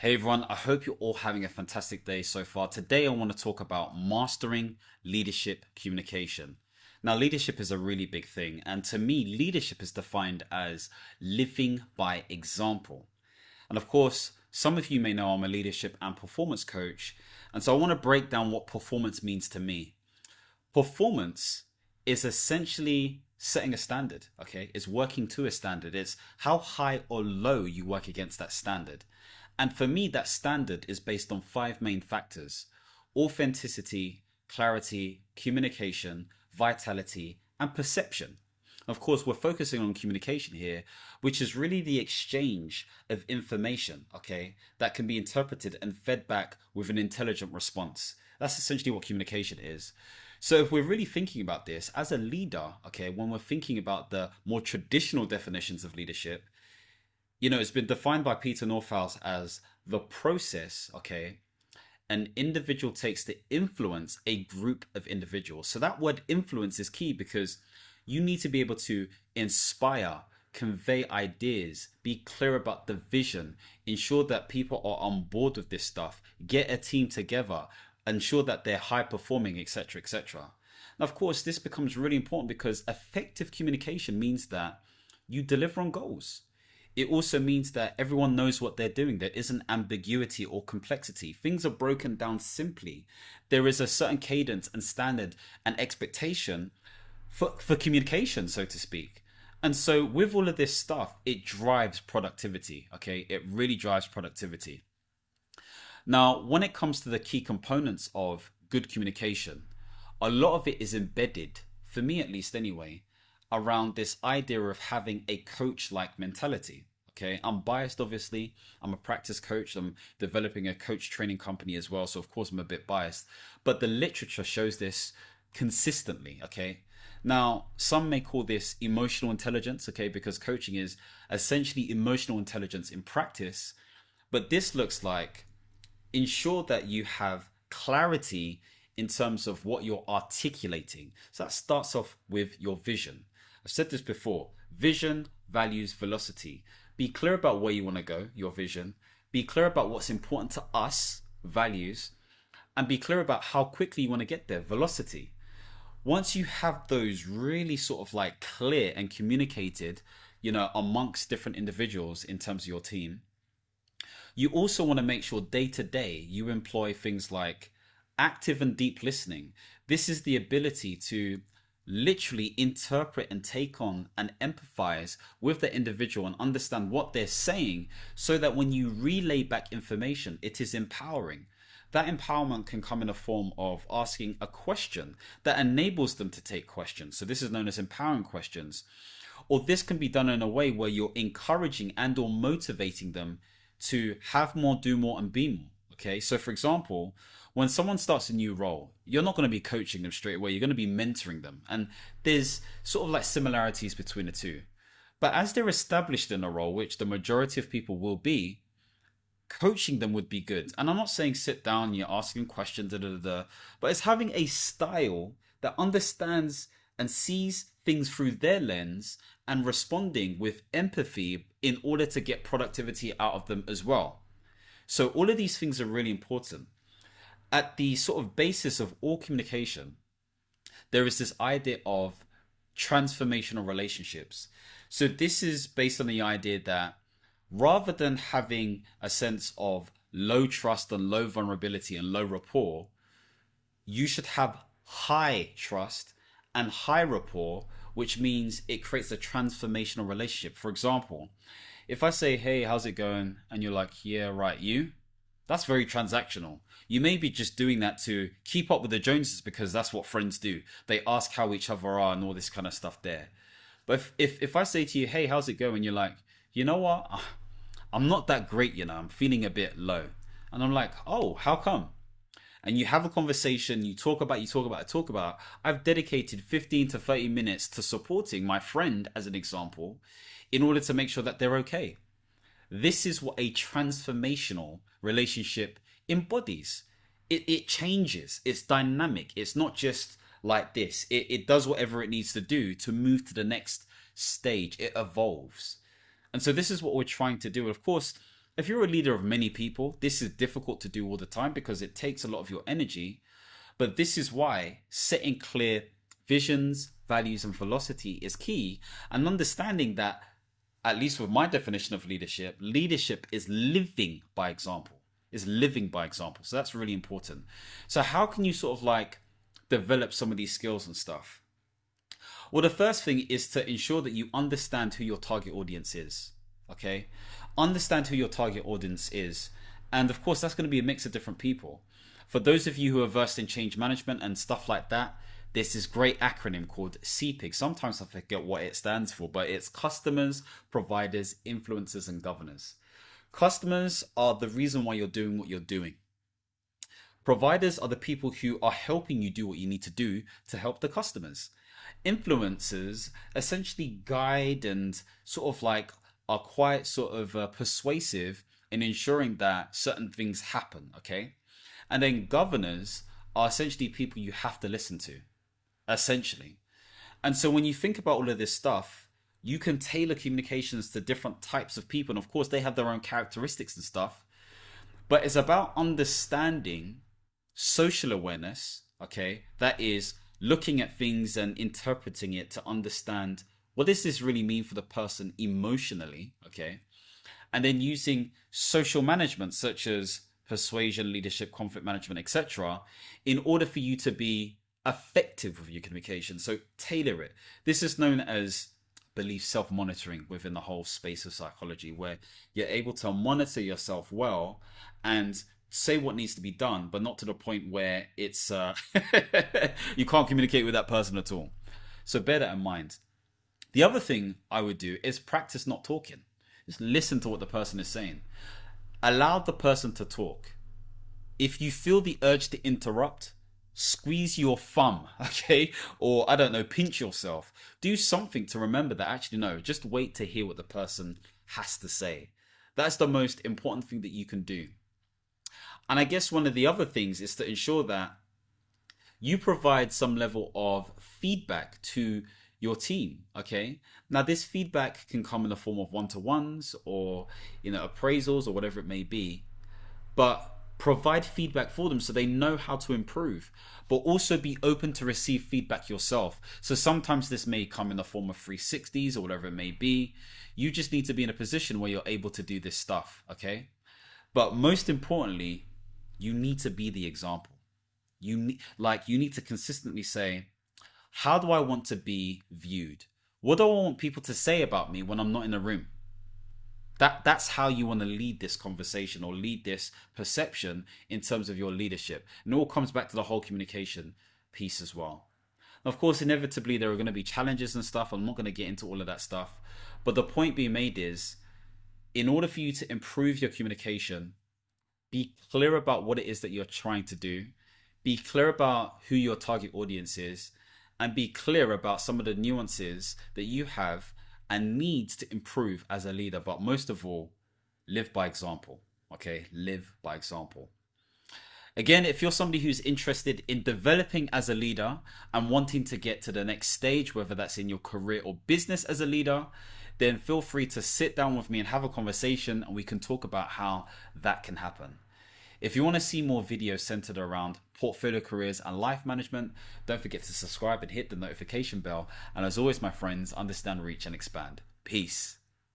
Hey everyone, I hope you're all having a fantastic day so far. Today I want to talk about mastering leadership communication. Now, leadership is a really big thing, and to me, leadership is defined as living by example. And of course, some of you may know I'm a leadership and performance coach, and so I want to break down what performance means to me. Performance is essentially setting a standard, okay? It's working to a standard. It's how high or low you work against that standard. And for me, that standard is based on five main factors: authenticity, clarity, communication, vitality, and perception. Of course, we're focusing on communication here, which is really the exchange of information, okay, that can be interpreted and fed back with an intelligent response. That's essentially what communication is. So if we're really thinking about this as a leader, okay, when we're thinking about the more traditional definitions of leadership, it's been defined by Peter Northouse as the process, okay, an individual takes to influence a group of individuals. So that word influence is key because you need to be able to inspire, convey ideas, be clear about the vision, ensure that people are on board with this stuff, get a team together, ensure that they're high performing, etc., etc. Now, of course, this becomes really important because effective communication means that you deliver on goals. It also means that everyone knows what they're doing. There isn't ambiguity or complexity. Things are broken down simply. There is a certain cadence and standard and expectation for communication, so to speak. And so with all of this stuff, it drives productivity. Okay. It really drives productivity. Now, when it comes to the key components of good communication, a lot of it is embedded, for me at least anyway, around this idea of having a coach like mentality. Okay, I'm biased, obviously. I'm a practice coach. I'm developing a coach training company as well. So, of course, I'm a bit biased. But the literature shows this consistently. Okay, now some may call this emotional intelligence. Okay, because coaching is essentially emotional intelligence in practice. But this looks like ensure that you have clarity in terms of what you're articulating. So that starts off with your vision. I've said this before: vision, values, velocity. Be clear about where you want to go, your vision. Be clear about what's important to us, values, and be clear about how quickly you want to get there, velocity. Once you have those really sort of like clear and communicated, amongst different individuals in terms of your team, you also want to make sure day to day you employ things like active and deep listening. This is the ability to literally interpret and take on and empathize with the individual and understand what they're saying so that when you relay back information, it is empowering. That empowerment can come in a form of asking a question that enables them to take questions. So this is known as empowering questions. Or this can be done in a way where you're encouraging and or motivating them to have more, do more, and be more. Okay, so for example, when someone starts a new role, you're not going to be coaching them straight away. You're going to be mentoring them. And there's sort of like similarities between the two. But as they're established in a role, which the majority of people will be, coaching them would be good. And I'm not saying sit down, you're asking questions, but it's having a style that understands and sees things through their lens and responding with empathy in order to get productivity out of them as well. So all of these things are really important. At the sort of basis of all communication, there is this idea of transformational relationships. So this is based on the idea that rather than having a sense of low trust and low vulnerability and low rapport, you should have high trust and high rapport, which means it creates a transformational relationship. For example, if I say, hey, how's it going? And you're like, yeah, right, you? That's very transactional. You may be just doing that to keep up with the Joneses because that's what friends do. They ask how each other are and all this kind of stuff there. But if I say to you, hey, how's it going? You're like, you know what? I'm not that great, I'm feeling a bit low. And I'm like, oh, how come? And you have a conversation, you talk about. I've dedicated 15 to 30 minutes to supporting my friend, as an example, in order to make sure that they're okay. This is what a transformational relationship embodies. It changes, it's dynamic, it's not just like this. It does whatever it needs to do to move to the next stage, it evolves. And so this is what we're trying to do. Of course, If you're a leader of many people, this is difficult to do all the time because it takes a lot of your energy. But this is why setting clear visions, values, and velocity is key. And understanding that, at least with my definition of leadership, leadership is living by example. Is living by example. So that's really important. So how can you sort of like develop some of these skills and stuff? Well, the first thing is to ensure that you understand who your target audience is. Okay? Understand who your target audience is. And of course, that's going to be a mix of different people. For those of you who are versed in change management and stuff like that, there's this great acronym called CPIG. Sometimes I forget what it stands for, but it's customers, providers, influencers, and governors. Customers are the reason why you're doing what you're doing. Providers are the people who are helping you do what you need to do to help the customers. Influencers essentially guide and sort of like are quite sort of persuasive in ensuring that certain things happen, okay? And then governors are essentially people you have to listen to, essentially. And so when you think about all of this stuff, you can tailor communications to different types of people. And of course, they have their own characteristics and stuff. But it's about understanding social awareness, okay? That is looking at things and interpreting it to understand what does this really mean for the person emotionally, okay? And then using social management such as persuasion, leadership, conflict management, etc., in order for you to be effective with your communication. So tailor it. This is known as belief self-monitoring within the whole space of psychology, where you're able to monitor yourself well and say what needs to be done, but not to the point where it's you can't communicate with that person at all. So bear that in mind. The other thing I would do is practice not talking. Just listen to what the person is saying. Allow the person to talk. If you feel the urge to interrupt, squeeze your thumb, okay? Or, I don't know, pinch yourself. Do something to remember that actually, no, just wait to hear what the person has to say. That's the most important thing that you can do. And I guess one of the other things is to ensure that you provide some level of feedback to your team, okay? Now, this feedback can come in the form of one-to-ones or, appraisals or whatever it may be. But provide feedback for them so they know how to improve, but also be open to receive feedback yourself. So sometimes this may come in the form of 360s or whatever it may be. You just need to be in a position where you're able to do this stuff, okay? But most importantly, you need to be the example. You need to consistently say, how do I want to be viewed? What do I want people to say about me when I'm not in a room? That's how you want to lead this conversation or lead this perception in terms of your leadership. And it all comes back to the whole communication piece as well. Of course, inevitably, there are going to be challenges and stuff. I'm not going to get into all of that stuff. But the point being made is, in order for you to improve your communication, be clear about what it is that you're trying to do. Be clear about who your target audience is. And be clear about some of the nuances that you have and needs to improve as a leader. But most of all, live by example. Okay, live by example. Again, if you're somebody who's interested in developing as a leader and wanting to get to the next stage, whether that's in your career or business as a leader, then feel free to sit down with me and have a conversation, and we can talk about how that can happen. If you want to see more videos centered around portfolio careers and life management, don't forget to subscribe and hit the notification bell. And as always, my friends, understand, reach, and expand. Peace.